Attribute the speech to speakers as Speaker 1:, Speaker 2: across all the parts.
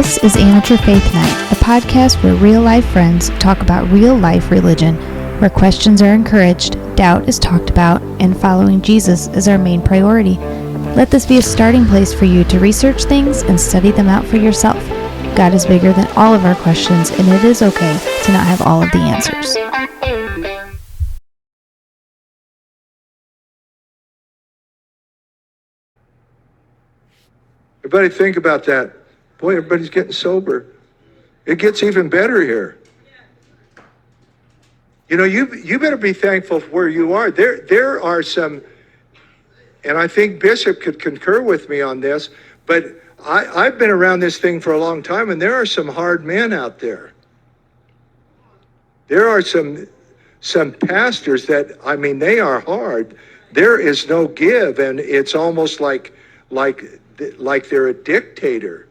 Speaker 1: This is Amateur Faith Night, a podcast where real-life friends talk about real-life religion, where questions are encouraged, doubt is talked about, and following Jesus is our main priority. Let this be a starting place for you to research things and study them out for yourself. God is bigger than all of our questions, and it is okay to not have all of the answers.
Speaker 2: Everybody think about that. Boy, everybody's getting sober. It gets even better here. You know, you better be thankful for where you are. There are some, and I think Bishop could concur with me on this, but I've been around this thing for a long time, and there are some hard men out there. There are some pastors that, I mean, they are hard. There is no give, and it's almost like they're a dictator.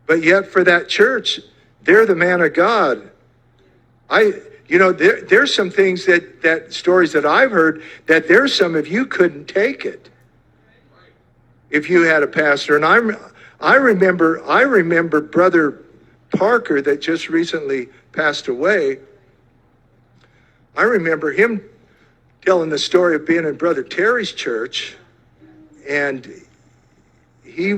Speaker 2: But yet for that church, they're the man of God. There's some things that stories that I've heard that there's some of you couldn't take it if you had a pastor. And I remember Brother Parker that just recently passed away. I remember him telling the story of being in Brother Terry's church, and he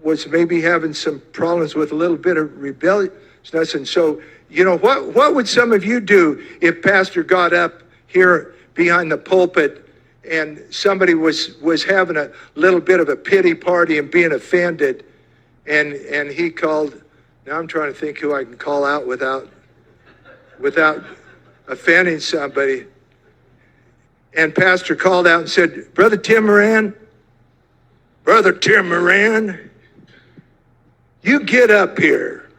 Speaker 2: was maybe having some problems with a little bit of rebelliousness. And so, you know, what would some of you do if Pastor got up here behind the pulpit and somebody was having a little bit of a pity party and being offended, and he called, now I'm trying to think who I can call out without offending somebody, and Pastor called out and said, Brother Tim Moran, you get up here.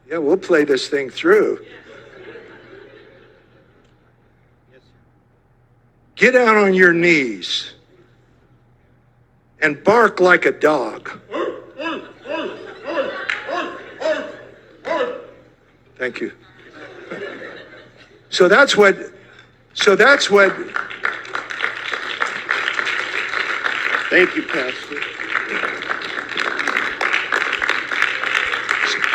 Speaker 2: Yeah, we'll play this thing through. Get down on your knees and bark like a dog. Thank you. So that's what. Thank you, Pastor.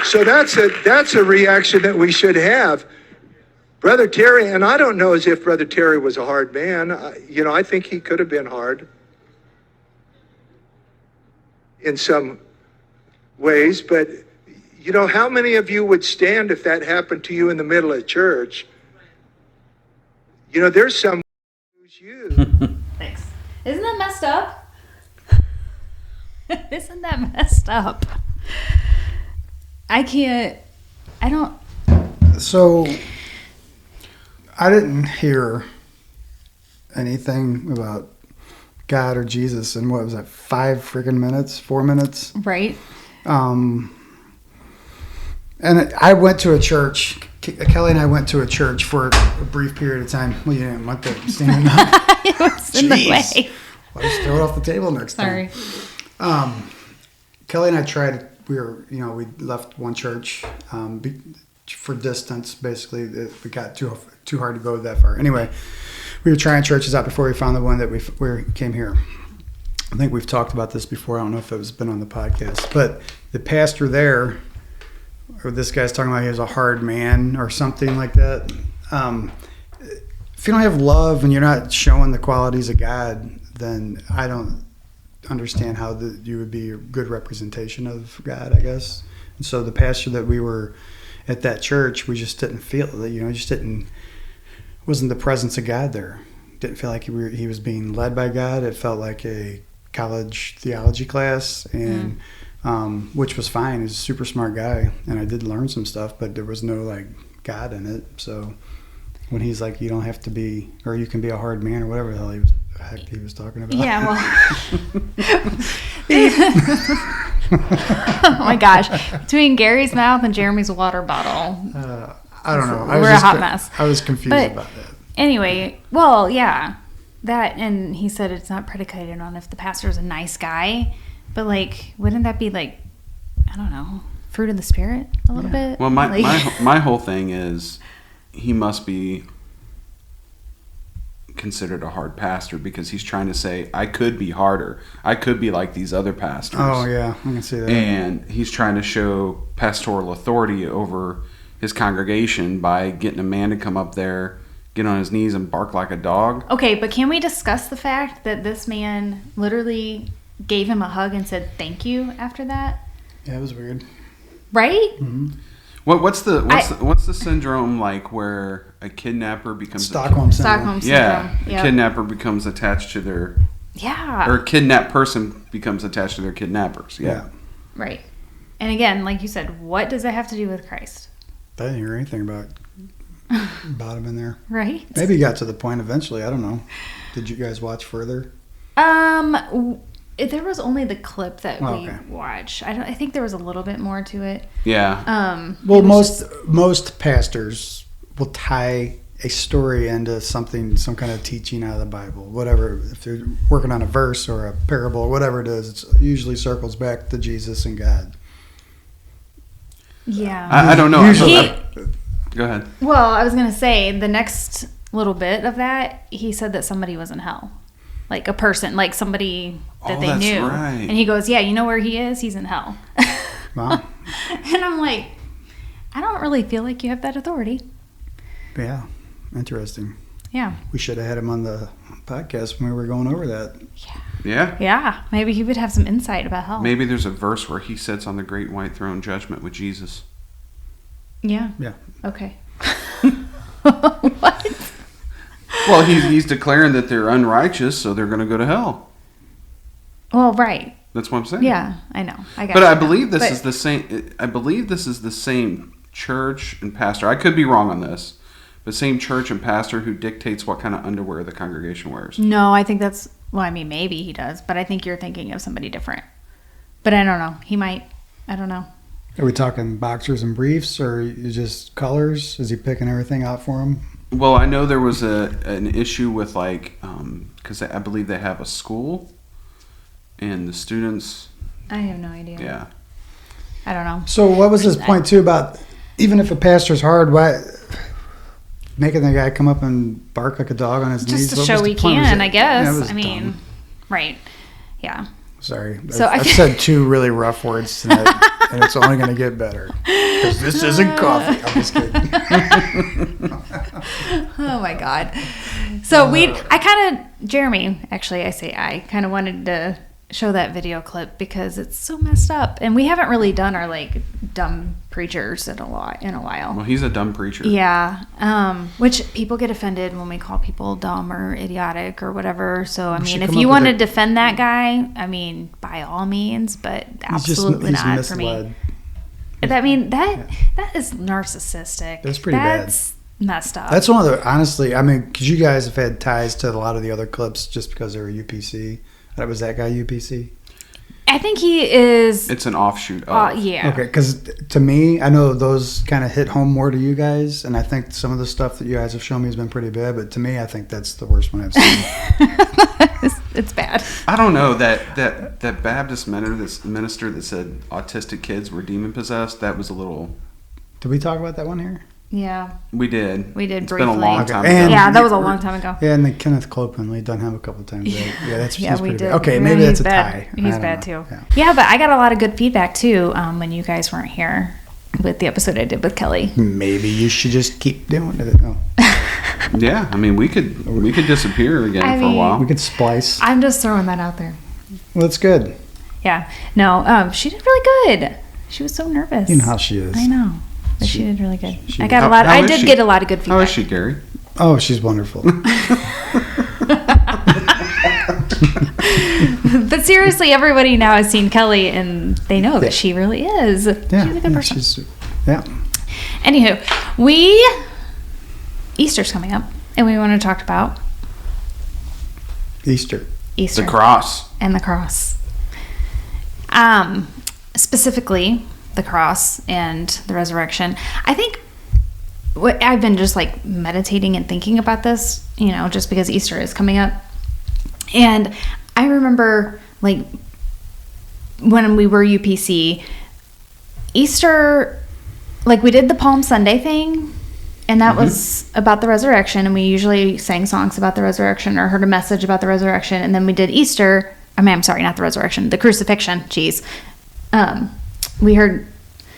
Speaker 2: So that's a reaction that we should have. Brother Terry, and I don't know as if Brother Terry was a hard man. I think he could have been hard in some ways, but you know, how many of you would stand if that happened to you in the middle of church? You know, there's some who's you.
Speaker 1: Thanks. Isn't that messed up? Isn't that messed up?
Speaker 3: So, I didn't hear anything about God or Jesus in, what was that, 4 minutes?
Speaker 1: Right.
Speaker 3: And I went to a church. Kelly and I went to a church for a brief period of time. Well, you didn't want the standing up.
Speaker 1: It was in the way.
Speaker 3: I'll just throw it off the table next time.
Speaker 1: Sorry.
Speaker 3: Kelly and I tried. We left one church for distance. Basically, it got too hard to go that far. Anyway, we were trying churches out before we found the one that we came here. I think we've talked about this before. I don't know if it's been on the podcast, but the pastor there, or this guy's talking about he was a hard man or something like that. If you don't have love and you're not showing the qualities of God, then I don't understand how you would be a good representation of God, I guess. And so the pastor that we were at that church, we just didn't feel it. Wasn't the presence of God there. Didn't feel like he was being led by God. It felt like a college theology class, and which was fine. He's a super smart guy, and I did learn some stuff, but there was no God in it. So when he's like, you don't have to be, or you can be a hard man, or whatever the hell he was talking about.
Speaker 1: Yeah, oh my gosh, between Gary's mouth and Jeremy's water bottle,
Speaker 3: I don't know.
Speaker 1: We're a hot mess.
Speaker 3: I was confused about that.
Speaker 1: Anyway, well, yeah, that, and he said it's not predicated on if the pastor's a nice guy, but wouldn't that be I don't know, fruit of the spirit a little bit?
Speaker 4: Well, my whole thing is he must be considered a hard pastor because he's trying to say, I could be harder. I could be like these other pastors.
Speaker 3: Oh, yeah, I can see that.
Speaker 4: And he's trying to show pastoral authority over his congregation by getting a man to come up there, get on his knees, and bark like a dog.
Speaker 1: Okay, but can we discuss the fact that this man literally gave him a hug and said thank you after that?
Speaker 3: Yeah, it was weird.
Speaker 1: Right?
Speaker 3: Mm-hmm.
Speaker 4: What's the syndrome like where a kidnapper becomes
Speaker 3: Stockholm syndrome.
Speaker 1: Stockholm
Speaker 4: Yeah,
Speaker 1: syndrome. Yep.
Speaker 4: a kidnapper becomes attached to their
Speaker 1: Yeah.
Speaker 4: or a kidnapped person becomes attached to their kidnappers. Yeah.
Speaker 1: Right. And again, like you said, what does that have to do with Christ?
Speaker 3: I didn't hear anything about him in there.
Speaker 1: Right?
Speaker 3: Maybe he got to the point eventually. I don't know. Did you guys watch further?
Speaker 1: There was only the clip that we
Speaker 3: okay.
Speaker 1: watched. I think there was a little bit more to it.
Speaker 4: Yeah.
Speaker 3: Well, most pastors will tie a story into something, some kind of teaching out of the Bible, whatever. If they're working on a verse or a parable or whatever it is, it usually circles back to Jesus and God.
Speaker 1: Yeah.
Speaker 4: I don't know.
Speaker 3: Usually-
Speaker 4: Go ahead.
Speaker 1: Well, I was going to say the next little bit of that, he said that somebody was in hell. Like a person, like somebody that they
Speaker 4: that's
Speaker 1: knew.
Speaker 4: right.
Speaker 1: And he goes, yeah, you know where he is? He's in hell.
Speaker 3: Wow.
Speaker 1: And I'm like, I don't really feel like you have that authority.
Speaker 3: Yeah. Interesting.
Speaker 1: Yeah.
Speaker 3: We should have had him on the podcast when we were going over that.
Speaker 4: Yeah.
Speaker 1: Yeah. Maybe he would have some insight about hell.
Speaker 4: Maybe there's a verse where he sits on the great white throne judgment with Jesus.
Speaker 1: Yeah.
Speaker 3: Yeah.
Speaker 1: Okay. What?
Speaker 4: Well, he's declaring that they're unrighteous, so they're going to go to hell.
Speaker 1: Well, right.
Speaker 4: That's what I'm saying.
Speaker 1: Yeah, I know. I got
Speaker 4: But
Speaker 1: you
Speaker 4: I
Speaker 1: now.
Speaker 4: believe this
Speaker 1: But-
Speaker 4: is the same. I believe this is the same church and pastor. I could be wrong on this, but same church and pastor who dictates what kind of underwear the congregation wears.
Speaker 1: No, I think that's, well, I mean, maybe he does, but I think you're thinking of somebody different. But I don't know. He might. I don't know.
Speaker 3: Are we talking boxers and briefs or just colors? Is he picking everything out for him?
Speaker 4: Well, I know there was an issue with because I believe they have a school, and the students.
Speaker 1: I have no idea.
Speaker 4: Yeah.
Speaker 1: I don't know.
Speaker 3: So what was his point too about even if a pastor's hard, why making the guy come up and bark like a dog on his knees?
Speaker 1: Just to
Speaker 3: What
Speaker 1: show
Speaker 3: was the
Speaker 1: he
Speaker 3: point? Was
Speaker 1: can,
Speaker 3: it-
Speaker 1: I guess.
Speaker 3: that was
Speaker 1: I mean,
Speaker 3: dumb.
Speaker 1: right. Yeah.
Speaker 3: Sorry.
Speaker 1: So
Speaker 3: I've said two really rough words tonight, and it's only going to get better. Because this isn't coffee. I'm just kidding.
Speaker 1: Oh my God. So Jeremy, actually, I kind of wanted to show that video clip because it's so messed up. And we haven't really done our like dumb preachers in a while.
Speaker 4: Well, he's a dumb preacher.
Speaker 1: Yeah. Which people get offended when we call people dumb or idiotic or whatever. So, I
Speaker 3: We
Speaker 1: mean,
Speaker 3: should
Speaker 1: if
Speaker 3: come
Speaker 1: you
Speaker 3: up
Speaker 1: want
Speaker 3: with
Speaker 1: to defend that guy, I mean, by all means, but absolutely
Speaker 3: he's
Speaker 1: not for me.
Speaker 3: misled.
Speaker 1: I mean, that is narcissistic.
Speaker 3: That's pretty bad.
Speaker 1: That's messed up.
Speaker 3: That's one of the, honestly, I mean, because you guys have had ties to a lot of the other clips just because they were UPC. Was that guy UPC?
Speaker 1: I think he is.
Speaker 4: It's an offshoot of.
Speaker 1: Yeah.
Speaker 3: Okay, because to me, I know those kind of hit home more to you guys, and I think some of the stuff that you guys have shown me has been pretty bad, but to me, I think that's the worst one I've seen.
Speaker 1: It's bad.
Speaker 4: I don't know that Baptist minister that said autistic kids were demon possessed. That was a little.
Speaker 3: Did we talk about that one here?
Speaker 1: Yeah.
Speaker 4: We did.
Speaker 1: We did
Speaker 4: It's
Speaker 1: briefly.
Speaker 4: been a long
Speaker 3: Okay,
Speaker 4: time
Speaker 3: and-
Speaker 4: ago.
Speaker 1: Yeah, that was a long time ago.
Speaker 3: Yeah, and then Kenneth Copeland, we've done him a couple of times. Right? Yeah, that's
Speaker 1: Yeah,
Speaker 3: he's
Speaker 1: we
Speaker 3: pretty
Speaker 1: did.
Speaker 3: bad. Okay,
Speaker 1: Yeah,
Speaker 3: maybe
Speaker 1: he's
Speaker 3: that's a
Speaker 1: bad.
Speaker 3: tie.
Speaker 1: He's
Speaker 3: I
Speaker 1: bad
Speaker 3: don't
Speaker 1: too.
Speaker 3: know.
Speaker 1: Yeah, but I got a lot of good feedback too when you guys weren't here with the episode I did with Kelly.
Speaker 3: Maybe you should just keep doing it. No.
Speaker 4: Yeah, I mean, we could disappear again
Speaker 1: I
Speaker 4: for a
Speaker 1: mean-
Speaker 4: while.
Speaker 3: We could splice.
Speaker 1: I'm just throwing that out there.
Speaker 3: Well, that's good.
Speaker 1: Yeah. No, she did really good. She was so nervous.
Speaker 3: You know how she is.
Speaker 1: I know. But she did really good.
Speaker 3: she-
Speaker 1: I got
Speaker 4: How-
Speaker 1: a lot.
Speaker 4: how
Speaker 1: I
Speaker 4: is
Speaker 1: did
Speaker 4: she?
Speaker 1: get a lot of good feedback.
Speaker 4: How is she, Gary?
Speaker 3: Oh, she's wonderful.
Speaker 1: But seriously, everybody now has seen Kelly and they know that she really is.
Speaker 3: Yeah,
Speaker 1: She's a good person.
Speaker 3: Yeah.
Speaker 1: Anywho, Easter's coming up, and we want to talk about
Speaker 3: Easter.
Speaker 1: Easter
Speaker 4: The cross.
Speaker 1: and the cross. Specifically, the cross and the resurrection. I think I've been just like meditating and thinking about this, just because Easter is coming up. And I remember like when we were UPC, Easter, like we did the Palm Sunday thing, and that was about the resurrection, and we usually sang songs about the resurrection or heard a message about the resurrection. And then we did Easter. I'm sorry, not the resurrection, the crucifixion. We heard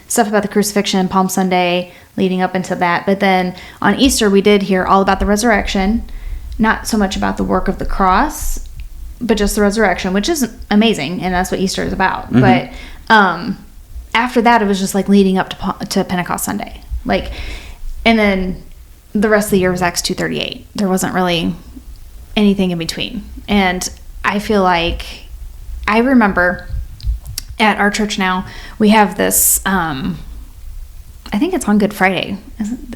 Speaker 1: stuff about the crucifixion, Palm Sunday, leading up into that. But then on Easter, we did hear all about the resurrection, not so much about the work of the cross, but just the resurrection, which is amazing, and that's what Easter is about. But after that, it was just like leading up to Pentecost Sunday, and then the rest of the year was Acts 2:38. There wasn't really anything in between. And I feel like I remember at our church now, we have this, I think it's on Good Friday.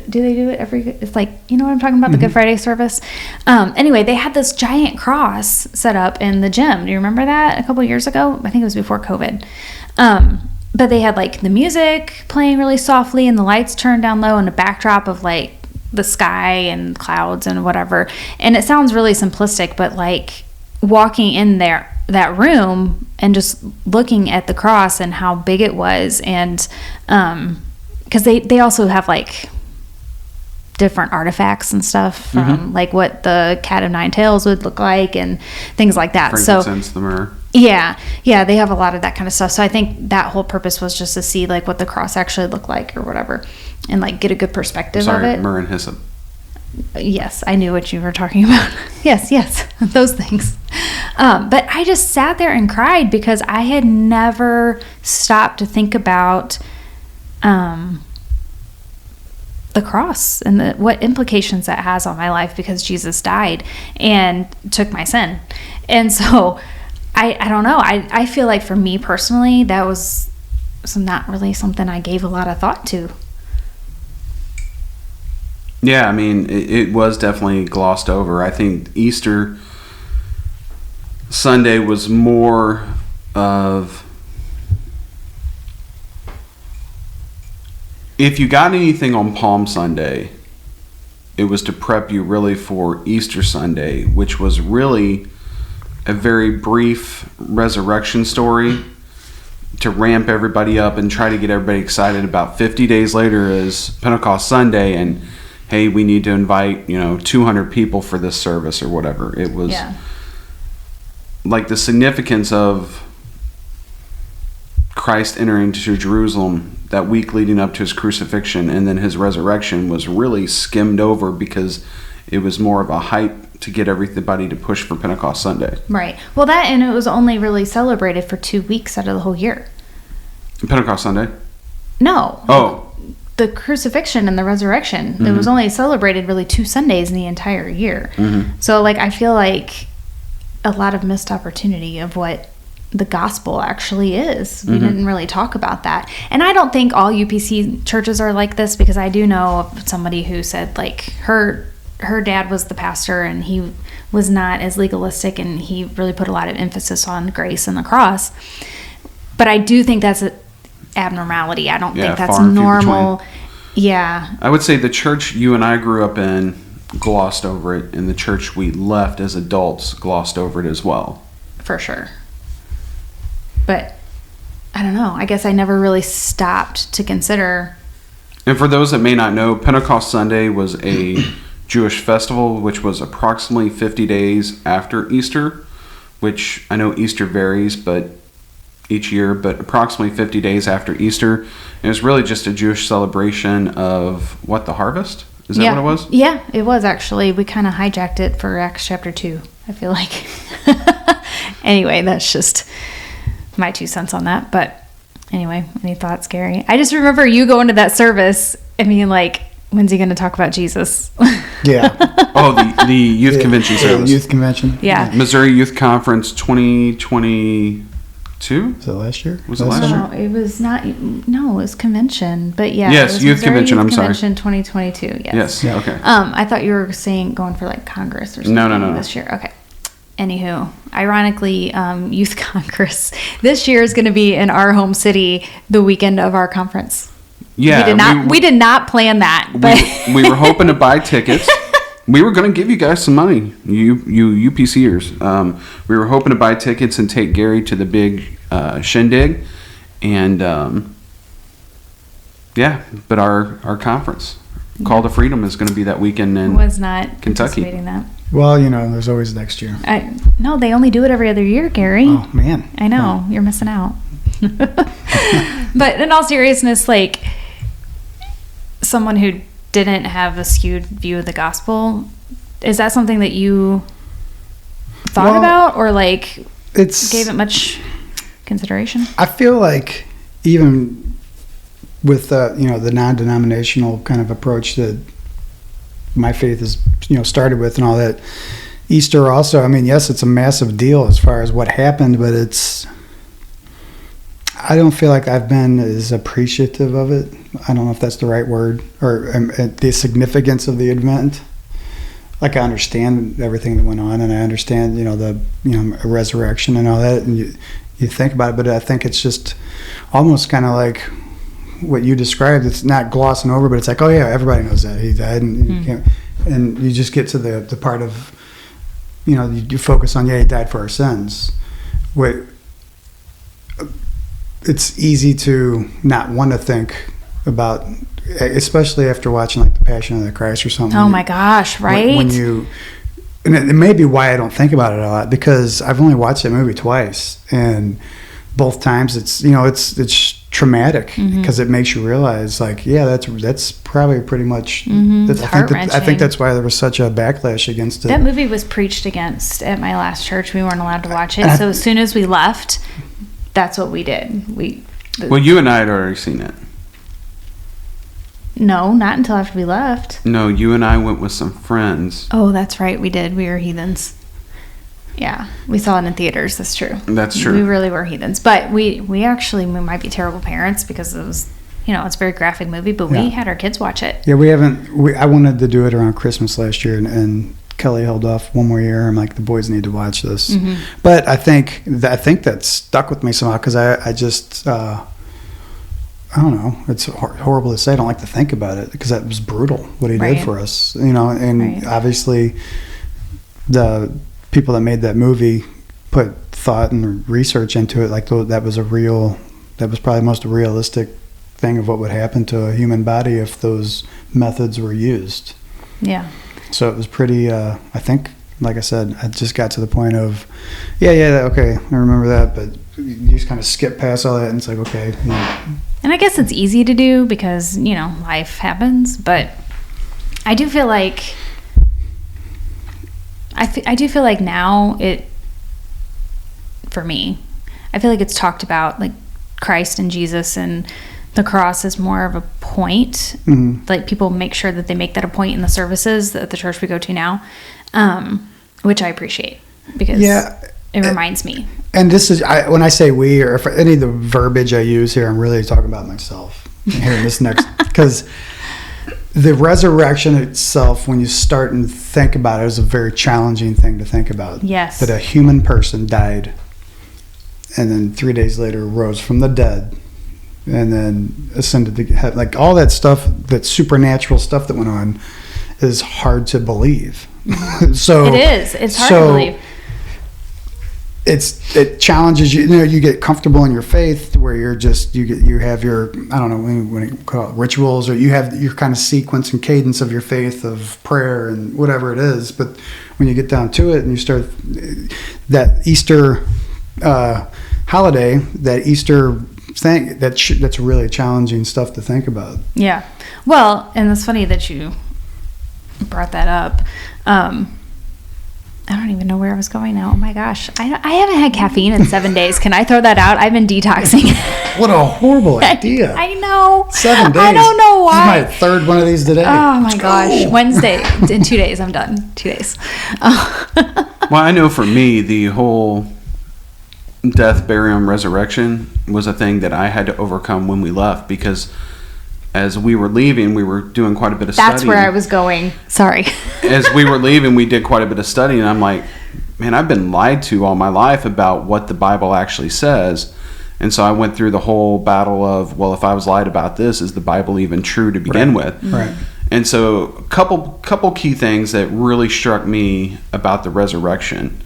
Speaker 1: Do they do it it's like, you know what I'm talking about? The Good Friday service. Anyway, they had this giant cross set up in the gym. Do you remember that a couple of years ago? I think it was before COVID. But they had like the music playing really softly and the lights turned down low and a backdrop of like the sky and clouds and whatever. And it sounds really simplistic, but like walking in that room and just looking at the cross and how big it was, and because they also have like different artifacts and stuff from like what the cat of nine tails would look like and things like that.
Speaker 4: Frankincense, the myrrh.
Speaker 1: Yeah, they have a lot of that kind of stuff. So I think that whole purpose was just to see like what the cross actually looked like or whatever, and like get a good perspective of it.
Speaker 4: Myrrh and hyssop.
Speaker 1: Yes, I knew what you were talking about. yes, those things. But I just sat there and cried because I had never stopped to think about the cross and what implications that has on my life, because Jesus died and took my sin. And so I don't know. I feel like for me personally, that was not really something I gave a lot of thought to.
Speaker 4: Yeah, I mean, it was definitely glossed over. I think Easter Sunday was more of, if you got anything on Palm Sunday, it was to prep you really for Easter Sunday, which was really a very brief resurrection story to ramp everybody up and try to get everybody excited. About 50 days later is Pentecost Sunday, and hey, we need to invite 200 people for this service or whatever. It was like the significance of Christ entering into Jerusalem that week leading up to his crucifixion and then his resurrection was really skimmed over because it was more of a hype to get everybody to push for Pentecost Sunday.
Speaker 1: Right. Well, and it was only really celebrated for 2 weeks out of the whole year.
Speaker 4: Pentecost Sunday?
Speaker 1: No.
Speaker 4: Oh.
Speaker 1: The crucifixion and the resurrection. It was only celebrated really 2 Sundays in the entire year. So like I feel like a lot of missed opportunity of what the gospel actually is. We didn't really talk about that. And I don't think all UPC churches are like this, because I do know of somebody who said like her dad was the pastor and he was not as legalistic and he really put a lot of emphasis on grace and the cross. But I do think that's an abnormality. I don't think that's normal. Yeah.
Speaker 4: I would say the church you and I grew up in glossed over it, and the church we left as adults glossed over it as well.
Speaker 1: For sure. But I don't know. I guess I never really stopped to consider.
Speaker 4: And for those that may not know, Pentecost Sunday was a Jewish festival which was approximately 50 days after Easter, which I know Easter varies but each year, but approximately 50 days after Easter. And it was really just a Jewish celebration of the harvest? Is that what it was?
Speaker 1: Yeah, it was actually. We kind of hijacked it for Acts chapter 2, I feel like. Anyway, that's just my 2 cents on that. But anyway, any thoughts, Gary? I just remember you going to that service and being like, when's he going to talk about Jesus?
Speaker 3: Yeah.
Speaker 4: Oh, the youth convention service.
Speaker 3: The youth convention.
Speaker 1: Yeah.
Speaker 4: Missouri Youth Conference 2022?
Speaker 3: Was it last year?
Speaker 4: Was it last year?
Speaker 1: No, it was not. No, it was convention. But yeah.
Speaker 4: Yes,
Speaker 1: it was
Speaker 4: youth
Speaker 1: Missouri
Speaker 4: convention.
Speaker 1: Youth
Speaker 4: I'm sorry.
Speaker 1: Convention 2022. Yes.
Speaker 4: Yes. Okay.
Speaker 1: I thought you were saying going for like Congress or something.
Speaker 4: No.
Speaker 1: This year. Okay. Anywho, ironically, Youth Congress this year is going to be in our home city the weekend of our conference.
Speaker 4: Yeah.
Speaker 1: We did not plan that, but
Speaker 4: we were hoping to buy tickets. We were going to give you guys some money, you UPCers. We were hoping to buy tickets and take Gary to the big shindig, and but our conference, Call to Freedom is going to be that weekend in
Speaker 1: Was not
Speaker 4: Kentucky.
Speaker 1: anticipating that.
Speaker 3: Well, there's always next year.
Speaker 1: No, they only do it every other year, Gary.
Speaker 3: Oh, man.
Speaker 1: I know. You're missing out. But in all seriousness, like, someone who didn't have a skewed view of the gospel, is that something that you thought about, or like gave it much consideration? I
Speaker 3: feel like even with the non-denominational kind of approach that my faith is started with and all that, Easter also, I mean, yes, it's a massive deal as far as what happened, but I don't feel like I've been as appreciative of it. I don't know if that's the right word, or the significance of the event. Like, I understand everything that went on, and I understand, the resurrection and all that, and you think about it, but I think it's just almost kind of like what you described. It's not glossing over, but it's like, oh yeah, everybody knows that he died, and you just get to the part of, you focus on, he died for our sins. It's easy to not want to think about, especially after watching like The Passion of the Christ or something.
Speaker 1: Oh my gosh, right?
Speaker 3: And it may be why I don't think about it a lot, because I've only watched that movie twice, and both times it's traumatic, because it makes you realize, like, yeah, that's probably pretty much. I think that's why there was such a backlash against it.
Speaker 1: That movie was preached against at my last church. We weren't allowed to watch it, so as soon as we left, that's what we did.
Speaker 4: Well, you and I had already seen it.
Speaker 1: No, not until after we left.
Speaker 4: No, you and I went with some friends.
Speaker 1: Oh, that's right. We did. We were heathens. Yeah, we saw it in theaters. That's true.
Speaker 4: That's true.
Speaker 1: We really were heathens. But we might be terrible parents, because it was, it's a very graphic movie, but we had our kids watch it.
Speaker 3: Yeah, I wanted to do it around Christmas last year, and Kelly held off one more year. I'm like, the boys need to watch this. But I think that stuck with me somehow, because I just, I don't know. It's horrible to say. I don't like to think about it, because that was brutal what he did for us. And obviously the people that made that movie put thought and research into it. Like, that was probably the most realistic thing of what would happen to a human body if those methods were used.
Speaker 1: Yeah.
Speaker 3: So it was pretty, I think, like I said, I just got to the point of, okay, I remember that, but you just kind of skip past all that, and it's like, okay.
Speaker 1: And I guess it's easy to do because, life happens, but I do feel like, I do feel like now for me, I feel like it's talked about, like, Christ and Jesus and the cross is more of a point. Like, people make sure that they make that a point in the services at the church we go to now, which I appreciate, because it reminds me. And
Speaker 3: this is, when I say we, or if any of the verbiage I use here, I'm really talking about myself here in this next, because the resurrection itself, when you start and think about it, is a very challenging thing to think about.
Speaker 1: Yes.
Speaker 3: That a human person died, and then 3 days later rose from the dead, and then ascended to heaven. Like, all that stuff, that supernatural stuff that went on, is hard to believe. So
Speaker 1: it is. It's hard to believe.
Speaker 3: It challenges you. You get comfortable in your faith, where you're just you have your, I don't know when you call it, rituals, or you have your kind of sequence and cadence of your faith, of prayer and whatever it is. But when you get down to it and you start that Easter holiday, that Easter thing, that's really challenging stuff to think about.
Speaker 1: Yeah. Well, and it's funny that you brought that up. I don't even know where I was going now. Oh my gosh. I haven't had caffeine in 7 days. Can I throw that out? I've been detoxing.
Speaker 3: What a horrible idea.
Speaker 1: I know.
Speaker 3: 7 days.
Speaker 1: I don't know why.
Speaker 3: This is my third one of these today.
Speaker 1: Oh my gosh. Wednesday. In 2 days, I'm done. 2 days.
Speaker 4: Well, I know for me, the whole death, burial, and resurrection was a thing that I had to overcome when we left, because as we were leaving, we were doing quite a bit of studying.
Speaker 1: That's where I was going. Sorry.
Speaker 4: As we were leaving, we did quite a bit of studying, and I'm like, man, I've been lied to all my life about what the Bible actually says. And so I went through the whole battle of, well, if I was lied about this, is the Bible even true to begin with?
Speaker 3: Right.
Speaker 4: And so a couple key things that really struck me about the resurrection.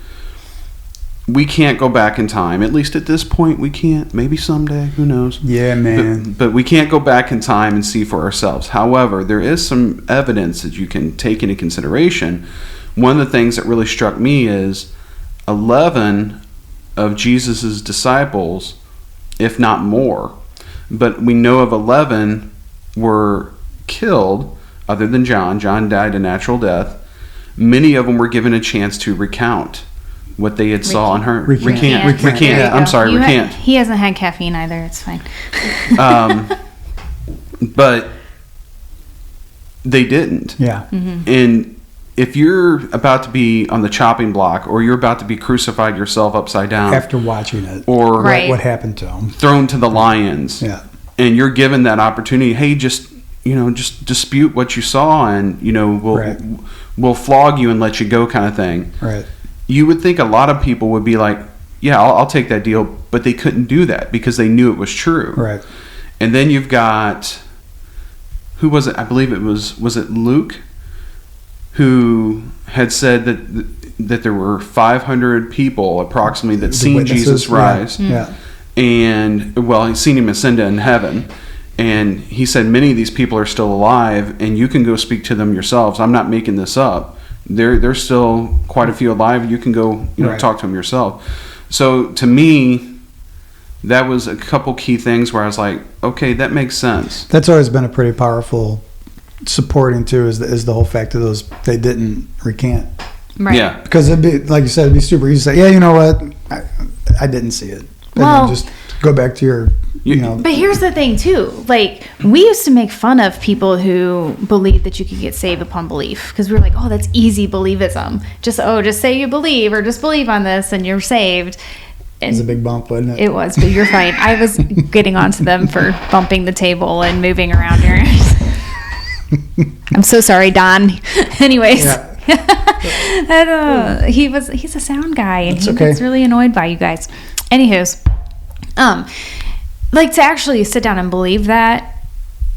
Speaker 4: we can't go back in time. At least at this point, we can't. Maybe someday, who knows?
Speaker 3: Yeah, man.
Speaker 4: But we can't go back in time and see for ourselves. However, there is some evidence that you can take into consideration. One of the things that really struck me is 11 of Jesus's disciples, if not more, but we know of 11 were killed, other than John. John died a natural death. Many of them were given a chance to recount what they had saw and heard.
Speaker 3: Recant.
Speaker 4: Recant. I'm sorry, recant.
Speaker 1: He hasn't had caffeine either. It's fine.
Speaker 4: But they didn't.
Speaker 3: Yeah.
Speaker 4: And if you're about to be on the chopping block, or you're about to be crucified yourself upside down,
Speaker 3: After watching it,
Speaker 4: or
Speaker 1: Right.
Speaker 3: what happened to him?
Speaker 4: thrown to the lions,
Speaker 3: Yeah.
Speaker 4: and you're given that opportunity, hey, just dispute what you saw, and
Speaker 3: Right.
Speaker 4: we'll flog you and let you go, kind of thing.
Speaker 3: Right.
Speaker 4: You would think a lot of people would be like, yeah, I'll take that deal, but they couldn't do that because they knew it was true.
Speaker 3: Right.
Speaker 4: And then you've got, who was it? I believe it was it Luke, who had said that there were 500 people approximately that seen
Speaker 3: witnesses,
Speaker 4: Jesus rise.
Speaker 3: Yeah.
Speaker 4: And, well, he's seen him ascend in heaven. And he said many of these people are still alive, and you can go speak to them yourselves. I'm not making this up. There's still quite a few alive. You can go,
Speaker 3: Right.
Speaker 4: talk to them yourself. So to me, that was a couple key things where I was like, okay, that makes sense.
Speaker 3: That's always been a pretty powerful supporting too. Is the whole fact of those they didn't recant,
Speaker 1: Right.
Speaker 4: Yeah.
Speaker 3: because it'd be, like you said, it'd be super easy to say, yeah, you know what, I didn't see it. And
Speaker 1: Well-
Speaker 3: then just go back to your
Speaker 1: But here's the thing too, like we used to make fun of people who believed that you could get saved upon belief, because we were like, oh, that's easy believism. Just say you believe, or just believe on this and you're saved.
Speaker 3: It was a big bump, wasn't it?
Speaker 1: It was, but you're fine. I was getting onto them for bumping the table and moving around here. I'm so sorry, Don. Anyways.
Speaker 3: Yeah.
Speaker 1: He's a sound guy, and
Speaker 3: That's
Speaker 1: he
Speaker 3: okay.
Speaker 1: gets really annoyed by you guys. Anywho's, like to actually sit down and believe that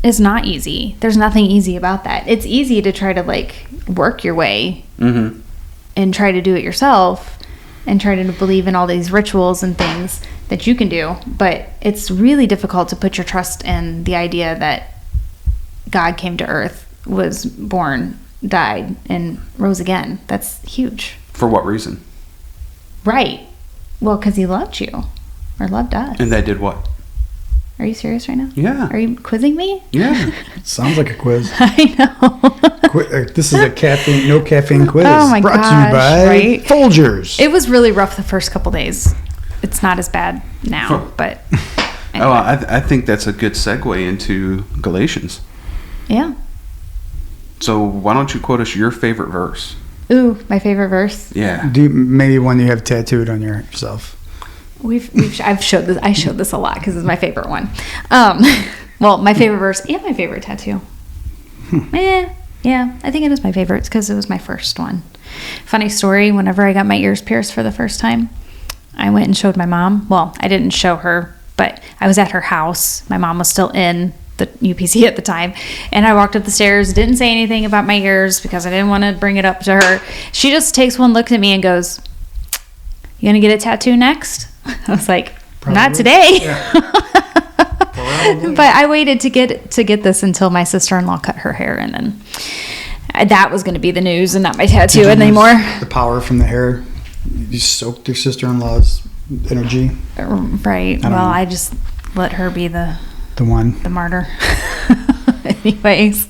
Speaker 1: is not easy. There's nothing easy about that. It's easy to try to like work your way and try to do it yourself and try to believe in all these rituals and things that you can do, but it's really difficult to put your trust in the idea that God came to earth, was born, died, and rose again. That's huge.
Speaker 4: For what reason?
Speaker 1: Right. Well, because he loved you, or loved us.
Speaker 4: And that did what?
Speaker 1: Are you serious right now?
Speaker 4: Yeah.
Speaker 1: Are you quizzing me?
Speaker 4: Yeah.
Speaker 3: Sounds like a quiz.
Speaker 1: I know.
Speaker 3: This is a no caffeine quiz.
Speaker 1: Oh my
Speaker 3: Brought to
Speaker 1: gosh,
Speaker 3: you by
Speaker 1: right?
Speaker 3: Folgers.
Speaker 1: It was really rough the first couple days. It's not as bad now, but anyway.
Speaker 4: Oh, I think that's a good segue into Galatians.
Speaker 1: Yeah.
Speaker 4: So why don't you quote us your favorite verse?
Speaker 1: Ooh, my favorite verse.
Speaker 4: Yeah.
Speaker 3: Maybe one you have tattooed on yourself.
Speaker 1: I've showed this. I showed this a lot because it's my favorite one. Well, my favorite verse and my favorite tattoo. Yeah, I think it is my favorite. It's because it was my first one. Funny story. Whenever I got my ears pierced for the first time, I went and showed my mom. Well, I didn't show her, but I was at her house. My mom was still in the UPC at the time, and I walked up the stairs, didn't say anything about my ears because I didn't want to bring it up to her. She just takes one look at me and goes, "You gonna get a tattoo next?" I was like,
Speaker 3: Probably.
Speaker 1: "Not today."
Speaker 3: Yeah.
Speaker 1: But I waited to get this until my sister-in-law cut her hair, and then that was going to be the news and not my tattoo
Speaker 3: Did you
Speaker 1: anymore.
Speaker 3: use the power from the hair. You soaked your sister-in-law's energy.
Speaker 1: Right.
Speaker 3: don't know.
Speaker 1: I just let her be the
Speaker 3: The
Speaker 1: martyr. Anyways,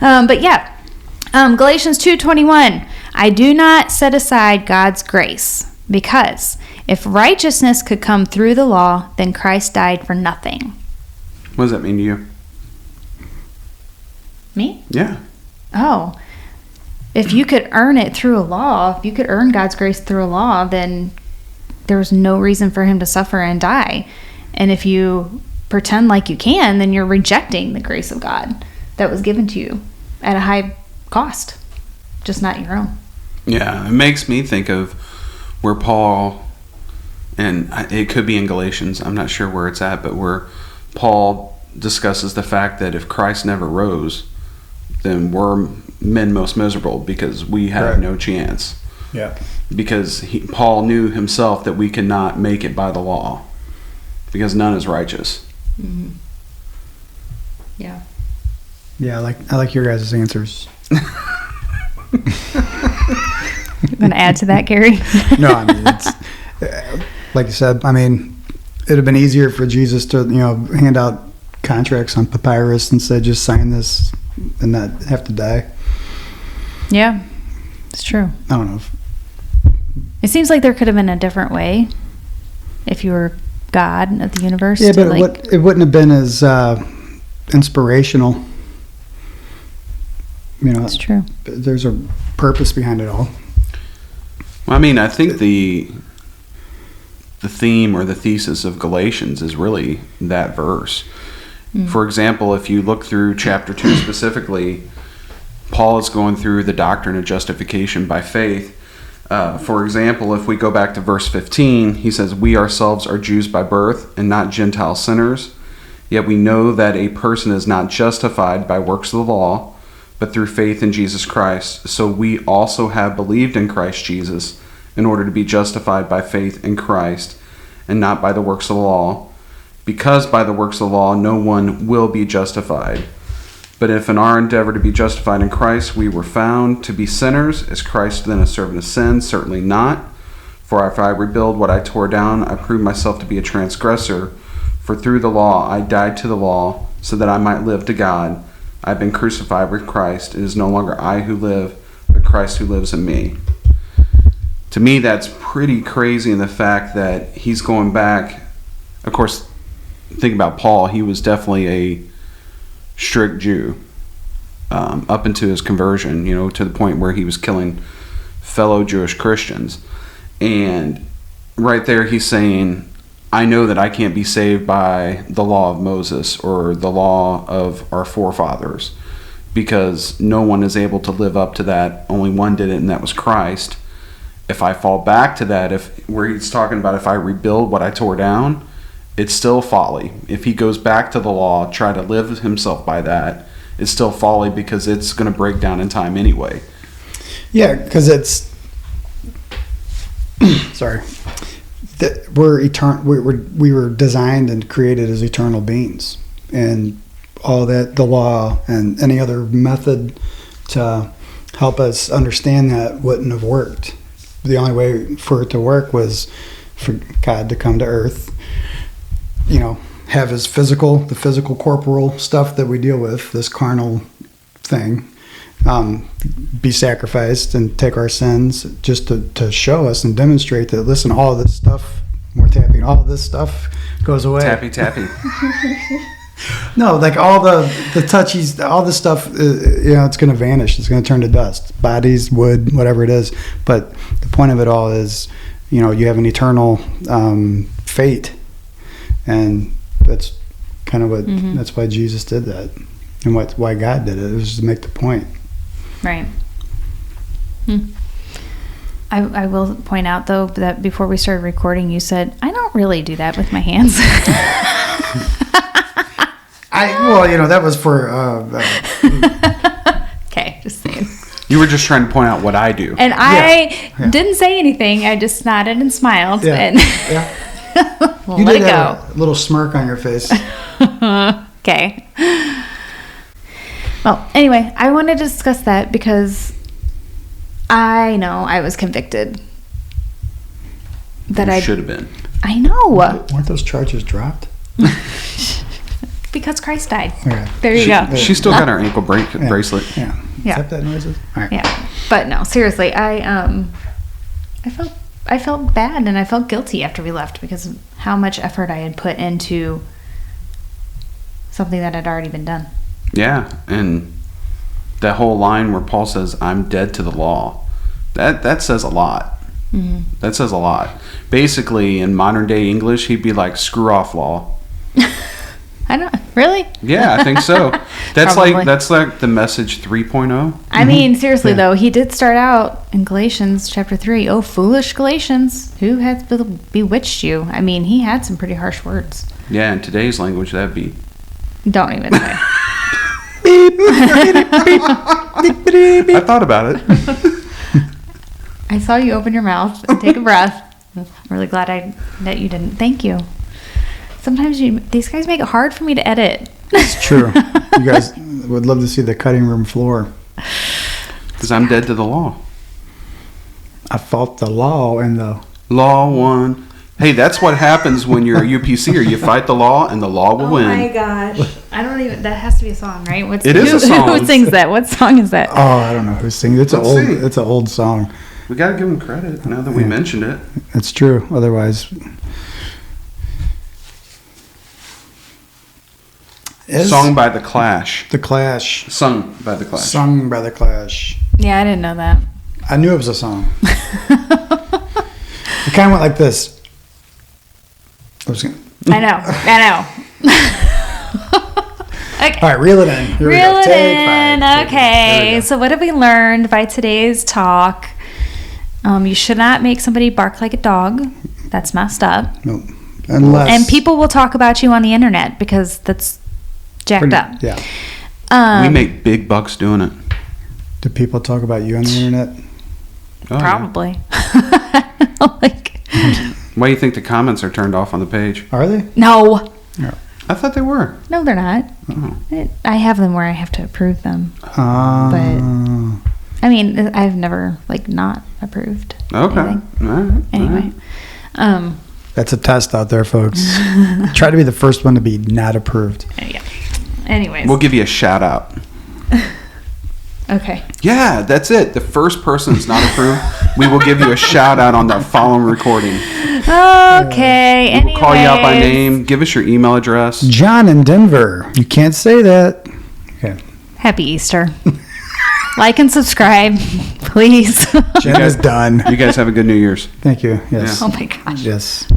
Speaker 1: but yeah, Galatians 2:21. I do not set aside God's grace, because if righteousness could come through the law, then Christ died for nothing.
Speaker 4: What does that mean to you?
Speaker 1: Me?
Speaker 4: Yeah.
Speaker 1: Oh, if you could earn it through a law, if you could earn God's grace through a law, then there was no reason for him to suffer and die. And if you pretend like you can, then you're rejecting the grace of God that was given to you at a high cost, just not your own.
Speaker 4: Yeah, it makes me think of where Paul, and it could be in Galatians, I'm not sure where it's at, but where Paul discusses the fact that if Christ never rose, then we're men most miserable because we have
Speaker 3: Right.
Speaker 4: no chance.
Speaker 3: Yeah.
Speaker 4: Because Paul knew himself that we cannot make it by the law, because none is righteous.
Speaker 1: Mm-hmm. Yeah.
Speaker 3: Yeah, I like your guys' answers.
Speaker 1: You going to add to that, Gary?
Speaker 3: No, I mean, it's like you said. I mean, it'd have been easier for Jesus to hand out contracts on papyrus and say, just sign this and not have to die.
Speaker 1: Yeah, it's true.
Speaker 3: I don't know.
Speaker 1: It seems like there could have been a different way if you were God of the universe.
Speaker 3: Yeah, but it wouldn't have been as inspirational.
Speaker 1: It's true.
Speaker 3: There's a purpose behind it all.
Speaker 4: Well, I mean, I think the theme or the thesis of Galatians is really that verse. For example, if you look through chapter 2 specifically, Paul is going through the doctrine of justification by faith. For example, if we go back to verse 15, he says, "We ourselves are Jews by birth and not Gentile sinners. Yet we know that a person is not justified by works of the law, but through faith in Jesus Christ. So we also have believed in Christ Jesus in order to be justified by faith in Christ and not by the works of the law. Because by the works of the law no one will be justified. But if in our endeavor to be justified in Christ we were found to be sinners, is Christ then a servant of sin? Certainly not. For if I rebuild what I tore down, I prove myself to be a transgressor. For through the law I died to the law, so that I might live to God. I have been crucified with Christ. It is no longer I who live, but Christ who lives in me." To me, that's pretty crazy in the fact that he's going back. Of course, think about Paul. He was definitely a strict Jew up into his conversion, to the point where he was killing fellow Jewish Christians. And right there he's saying, I know that I can't be saved by the law of Moses or the law of our forefathers, because no one is able to live up to that. Only one did it, and that was Christ. If I fall back to that, where he's talking about if I rebuild what I tore down, it's still folly. If he goes back to the law, try to live himself by that, it's still folly, because it's going to break down in time anyway.
Speaker 3: Yeah, because it's sorry. That we're eternal. We were designed and created as eternal beings, and all that the law and any other method to help us understand that wouldn't have worked. The only way for it to work was for God to come to earth, have the physical corporal stuff that we deal with, this carnal thing, be sacrificed and take our sins, just to show us and demonstrate that, listen, all of this stuff, more tapping, all of this stuff goes away.
Speaker 4: Tappy.
Speaker 3: No, like all the touchies, all this stuff, it's going to vanish. It's going to turn to dust. Bodies, wood, whatever it is. But the point of it all is, you have an eternal fate. And that's kind of what, that's why Jesus did that. And why God did it. It was to make the point.
Speaker 1: Right. I will point out, though, that before we started recording, you said, I don't really do that with my hands.
Speaker 3: That was for...
Speaker 1: Okay, just saying.
Speaker 4: You were just trying to point out what I do.
Speaker 1: And I didn't say anything. I just nodded and smiled.
Speaker 3: Yeah.
Speaker 1: And
Speaker 3: You
Speaker 1: let
Speaker 3: did
Speaker 1: it go.
Speaker 3: have a little smirk on your face.
Speaker 1: Okay. Well, anyway, I wanted to discuss that because I know I was convicted. That I
Speaker 4: should have been.
Speaker 1: I know.
Speaker 3: Weren't those charges dropped?
Speaker 1: Because Christ died.
Speaker 3: Okay.
Speaker 1: There you go.
Speaker 4: She still got her ankle bracelet.
Speaker 3: Yeah.
Speaker 1: Yeah.
Speaker 3: Is that noises? All right.
Speaker 1: Yeah. But no, seriously, I felt bad and I felt guilty after we left because of how much effort I had put into something that had already been done.
Speaker 4: Yeah, and that whole line where Paul says, "I'm dead to the law," that says a lot. Mm-hmm. That says a lot. Basically, in modern day English, he'd be like, "Screw off, law."
Speaker 1: I don't really.
Speaker 4: Yeah, I think so. That's like the Message 3.0.
Speaker 1: I mean, seriously though, he did start out in Galatians chapter 3. Oh, foolish Galatians, who hath bewitched you? I mean, he had some pretty harsh words.
Speaker 4: Yeah, in today's language, that'd be.
Speaker 1: Don't even say.
Speaker 4: I thought about it.
Speaker 1: I saw you open your mouth and take a breath. I'm really glad that you didn't. Thank you. Sometimes these guys make it hard for me to edit.
Speaker 3: It's true. You guys would love to see the cutting room floor.
Speaker 4: Because I'm dead to the law.
Speaker 3: I fought the law and the...
Speaker 4: Law won. Hey, that's what happens when you're a UPCer. You fight the law, and the law will win.
Speaker 1: Oh my gosh! I don't even. That has to be a song, right?
Speaker 4: It is a song.
Speaker 1: Who sings that? What song is that?
Speaker 3: Oh, I don't know who sings. It's an old song.
Speaker 4: We got to give them credit now that we mentioned it.
Speaker 3: It's true. Otherwise,
Speaker 4: Song by The Clash.
Speaker 3: The Clash.
Speaker 4: Sung by The Clash.
Speaker 3: Sung by The Clash.
Speaker 1: Yeah, I didn't know that.
Speaker 3: I knew it was a song. It kind of went like this.
Speaker 1: I know. Okay.
Speaker 3: All right, reel it in. Here
Speaker 1: Reel
Speaker 3: we go.
Speaker 1: it
Speaker 3: Take
Speaker 1: in.
Speaker 3: five.
Speaker 1: Okay. So what have we learned by today's talk? You should not make somebody bark like a dog. That's messed up.
Speaker 3: No. Unless.
Speaker 1: And people will talk about you on the internet because that's jacked up.
Speaker 3: Yeah.
Speaker 4: We make big bucks doing it.
Speaker 3: Do people talk about you on the internet?
Speaker 4: Oh,
Speaker 1: Probably.
Speaker 4: Why do you think the comments are turned off on the page?
Speaker 3: Are they?
Speaker 1: No.
Speaker 4: I thought they were.
Speaker 1: No, they're not.
Speaker 4: Oh.
Speaker 1: I have them where I have to approve them.
Speaker 3: But
Speaker 1: I mean, I've never not approved.
Speaker 4: Okay.
Speaker 1: Anything.
Speaker 4: All right.
Speaker 1: Anyway.
Speaker 3: that's a test out there, folks. Try to be the first one to be not approved.
Speaker 1: Yeah. Anyways.
Speaker 4: We'll give you a shout out.
Speaker 1: Okay.
Speaker 4: Yeah, that's it. The first person that's not approved, we will give you a shout out on the following recording.
Speaker 1: Okay.
Speaker 4: We'll call you out by
Speaker 1: anyways.
Speaker 4: name. Give us your email address.
Speaker 3: John in Denver. You can't say that. Okay.
Speaker 1: Happy Easter. Like and subscribe, please.
Speaker 3: Jen is done.
Speaker 4: You guys have a good New Year's.
Speaker 3: Thank you. Yes.
Speaker 1: Oh my gosh.
Speaker 3: Yes.